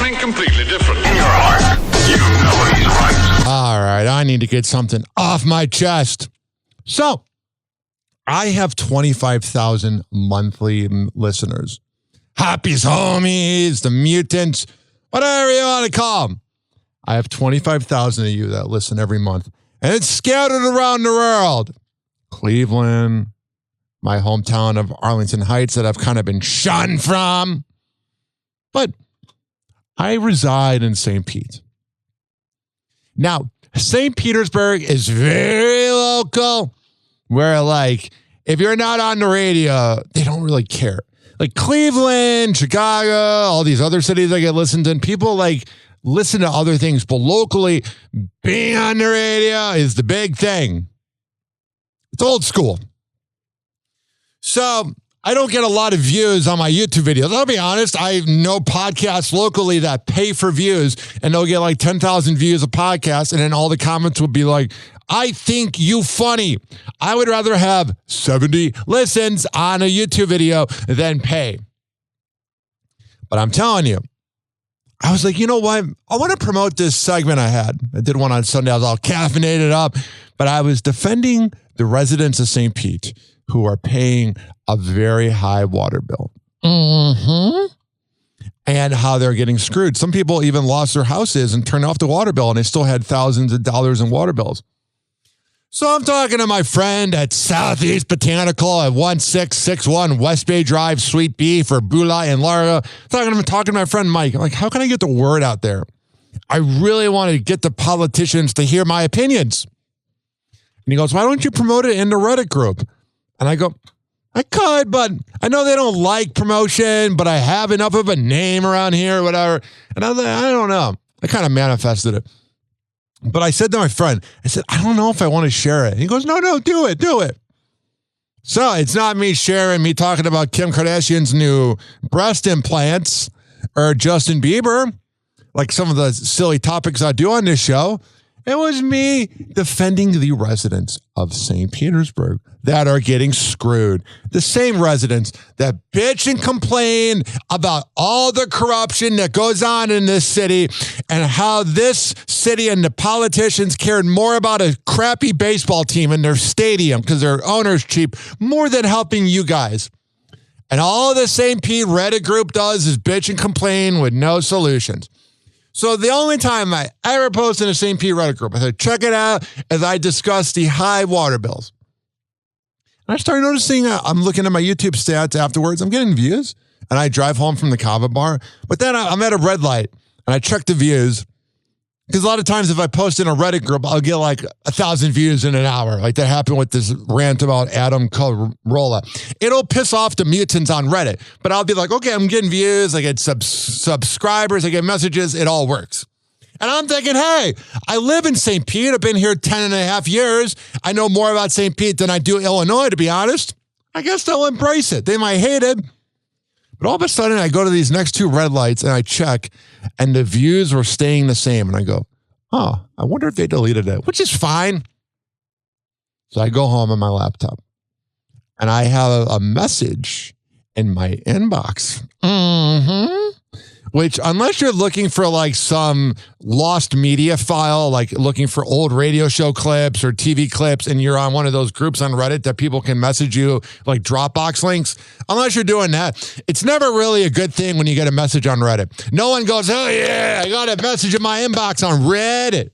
something completely different. In your heart, you know he's right. All right, I need to get something off my chest. So, I have 25,000 monthly listeners. Hoppy's homies, the mutants, whatever you want to call them. I have 25,000 of you that listen every month. And it's scattered around the world. Cleveland, my hometown of Arlington Heights that I've kind of been shunned from. But I reside in St. Pete. Now, St. Petersburg is very local, where, like, if you're not on the radio, they don't really care. Like Cleveland, Chicago, all these other cities that get listened to, and people, like, listen to other things. But locally, being on the radio is the big thing. It's old school. So I don't get a lot of views on my YouTube videos. I'll be honest, I know podcasts locally that pay for views, and they'll get like 10,000 views a podcast, and then all the comments will be like, I think you funny. I would rather have 70 listens on a YouTube video than pay. But I'm telling you, I was like, you know what? I want to promote this segment I had. I did one on Sunday. I was all caffeinated up, but I was defending the residents of St. Pete who are paying a very high water bill. And how they're getting screwed. Some people even lost their houses and turned off the water bill, and they still had thousands of dollars in water bills. So I'm talking to my friend at Southeast Botanical at 1661 West Bay Drive, Suite B for Bula and Largo. Talking to my friend Mike. I'm like, how can I get the word out there? I really want to get the politicians to hear my opinions. And he goes, why don't you promote it in the Reddit group? And I go, I could, but I know they don't like promotion, but I have enough of a name around here or whatever. And I was like, I don't know. I kind of manifested it. But I said to my friend, I said, I don't know if I want to share it. He goes, no, do it. So it's not me sharing, me talking about Kim Kardashian's new breast implants or Justin Bieber, like some of the silly topics I do on this show. It was me defending the residents of St. Petersburg that are getting screwed. The same residents that bitch and complain about all the corruption that goes on in this city and how this city and the politicians cared more about a crappy baseball team in their stadium because their owner's cheap more than helping you guys. And all the St. Pete Reddit group does is bitch and complain with no solutions. So the only time I ever post in a St. Pete Reddit group, I said, check it out as I discuss the high water bills. And I started noticing, I'm looking at my YouTube stats afterwards. I'm getting views, and I drive home from the Kava bar. But then I'm at a red light, and I check the views. Because a lot of times if I post in a Reddit group, I'll get like 1,000 views in an hour. Like that happened with this rant about Adam Carolla. It'll piss off the mutants on Reddit. But I'll be like, okay, I'm getting views. I get subscribers. I get messages. It all works. And I'm thinking, hey, I live in St. Pete. I've been here 10 and a half years. I know more about St. Pete than I do Illinois, to be honest. I guess they'll embrace it. They might hate it. But all of a sudden, I go to these next two red lights and I check, and the views were staying the same. And I go, oh, I wonder if they deleted it, which is fine. So I go home on my laptop, and I have a message in my inbox. Which, unless you're looking for like some lost media file, like looking for old radio show clips or TV clips, and you're on one of those groups on Reddit that people can message you like Dropbox links, unless you're doing that, it's never really a good thing when you get a message on Reddit. No one goes, oh yeah, I got a message in my inbox on Reddit.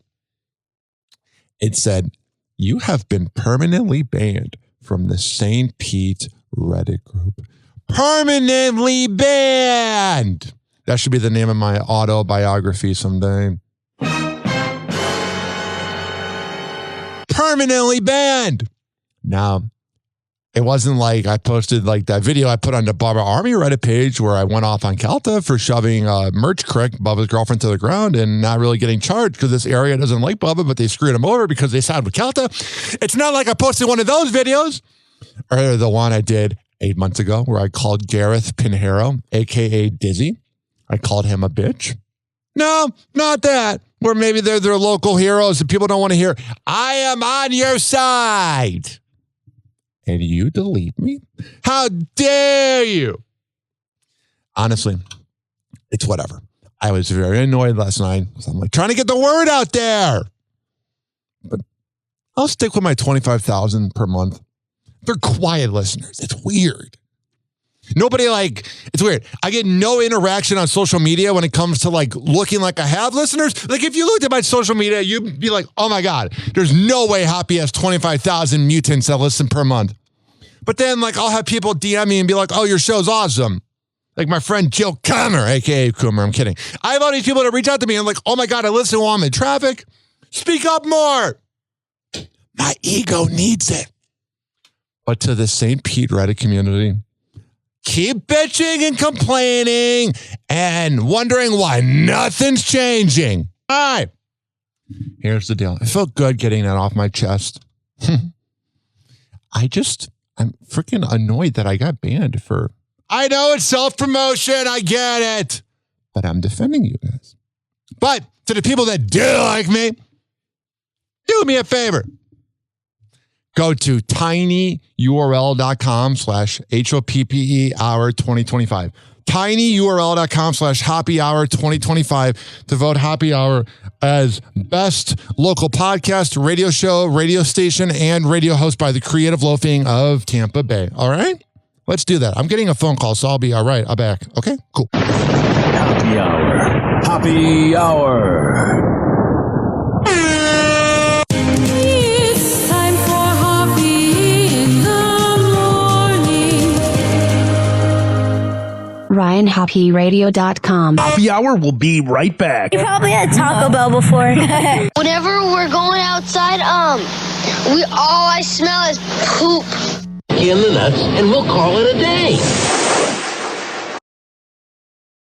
It said, you have been permanently banned from the St. Pete Reddit group. Permanently banned. That should be the name of my autobiography someday. Permanently banned. Now, it wasn't like I posted like that video I put on the Bubba Army Reddit page where I went off on Calta for shoving merch crick Bubba's girlfriend to the ground and not really getting charged because this area doesn't like Bubba, but they screwed him over because they sided with Calta. It's not like I posted one of those videos or the one I did 8 months ago where I called Gareth Pinheiro, a.k.a. Dizzy. I called him a bitch. No, not that. Where maybe they're their local heroes and people don't want to hear, I am on your side. And you delete me? How dare you? Honestly, it's whatever. I was very annoyed last night. So I'm like trying to get the word out there. But I'll stick with my 25,000 per month. They're quiet listeners. It's weird. Nobody it's weird. I get no interaction on social media when it comes to looking like I have listeners. Like if you looked at my social media, you'd be like, oh my God, there's no way Hoppe has 25,000 mutants that listen per month. But then I'll have people DM me and be like, oh, your show's awesome. Like my friend Jill Connor, aka Coomer. I'm kidding. I have all these people that reach out to me and oh my God, I listen while I'm in traffic. Speak up more. My ego needs it. But to the St. Pete Reddit community, keep bitching and complaining and wondering why nothing's changing. All right. Here's the deal. I felt good getting that off my chest. I'm freaking annoyed that I got banned for... I know it's self-promotion. I get it. But I'm defending you guys. But to the people that do like me, do me a favor. Go to tinyurl.com/HOPPE hour 2025. tinyurl.com/Hoppe hour 2025 to vote Hoppe Hour as best local podcast, radio show, radio station, and radio host by the Creative Loafing of Tampa Bay. All right? Let's do that. I'm getting a phone call, so I'll be all right. I'll be back. Okay? Cool. Hoppe Hour. Hoppe Hour. RyanHoppeRadio.com. Hoppe Hour will be right back. You probably had Taco Bell before. Whenever we're going outside, all I smell is poop. In the nuts, and we'll call it a day.